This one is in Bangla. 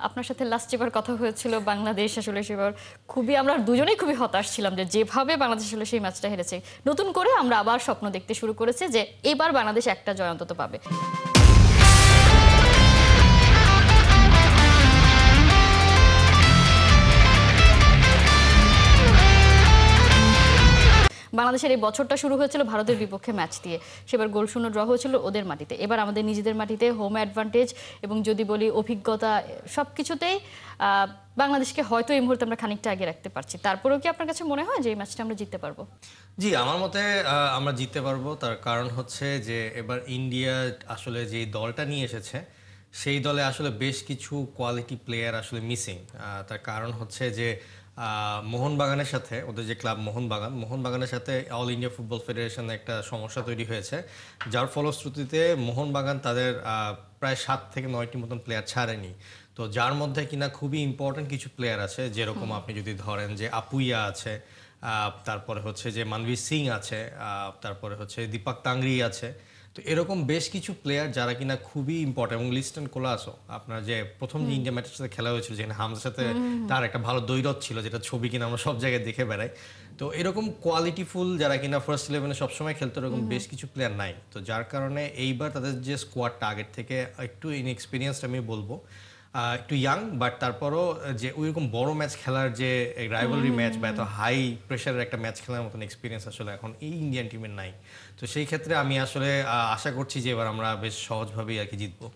আপনার সাথে লাস্ট যেবার কথা হয়েছিল বাংলাদেশ আসলে সেবার আমরা দুজনেই খুবই হতাশ ছিলাম যে যেভাবে বাংলাদেশ আসলে সেই ম্যাচটা হেরেছে। নতুন করে আমরা আবার স্বপ্ন দেখতে শুরু করেছি যে এবার বাংলাদেশ একটা জয় অন্তত পাবে। বাংলাদেশের এই বছরটা শুরু হয়েছিল ভারতের বিপক্ষে ম্যাচ দিয়ে, সেবার গোল শূন্য ড্র হয়েছিল ওদের মাটিতে। এবার আমাদের নিজেদের মাটিতে হোম অ্যাডভান্টেজ এবং যদি বলি অভিজ্ঞতা সবকিছুতেই বাংলাদেশকে হয়তো এই মুহূর্তে আমরা খানিকটা আগে রাখতে পারছি। তারপরেও কি আপনার কাছে মনে হয় যে এই ম্যাচটা আমরা জিততে পারবো? জি, আমার মতে আমরা জিততে পারবো। তার কারণ হচ্ছে যে এবার ইন্ডিয়া আসলে যে দলটা নিয়ে এসেছে সেই দলে আসলে বেশ কিছু কোয়ালিটি প্লেয়ার আসলে মিসিং। তার কারণ হচ্ছে যে মোহনবাগানের সাথে ওদের যে ক্লাব মোহনবাগানের সাথে অল ইন্ডিয়া ফুটবল ফেডারেশনে একটা সমস্যা তৈরি হয়েছে, যার ফলশ্রুতিতে মোহনবাগান তাদের প্রায় 7 থেকে 9টি মতন প্লেয়ার ছাড়েনি। তো যার মধ্যে কিনা খুবই ইম্পর্টেন্ট কিছু প্লেয়ার আছে, যেরকম আপনি যদি ধরেন যে আপুইয়া আছে, তারপরে হচ্ছে যে মানবীর সিং আছে, তারপরে হচ্ছে দীপক তাংরি আছে। তো এরকম বেশ কিছু প্লেয়ার যারা কিনা খুবই ইম্পর্টেন্ট, এবং লিস্টন কোলাসো আপনার যে প্রথম যে ইন্ডিয়া ম্যাচের সাথে খেলা হয়েছিল যেখানে হামজার সাথে তার একটা ভালো দ্বৈরথ ছিল, যেটা ছবি কিনা আমরা সব জায়গায় দেখে বেড়াই। তো এরকম কোয়ালিটিফুল যারা কিনা ফার্স্ট ইলেভেনে সবসময় খেলতো এরকম বেশ কিছু প্লেয়ার নাই। তো যার কারণে এইবার তাদের যে স্কোয়াডটা আগের থেকে একটু ইনএক্সপিরিয়েন্সড আমি বলবো, একটু ইয়াং, বাট তারপরও যে ওইরকম বড় ম্যাচ খেলার যে রাইভালরি ম্যাচ বা এত হাই প্রেশারের একটা ম্যাচ খেলার মতন এক্সপিরিয়েন্স আসলে এখন এই ইন্ডিয়ান টিমের নাই। তো সেই ক্ষেত্রে আমি আসলে আশা করছি যে এবার আমরা বেশ সহজভাবেই আর কি জিতবো।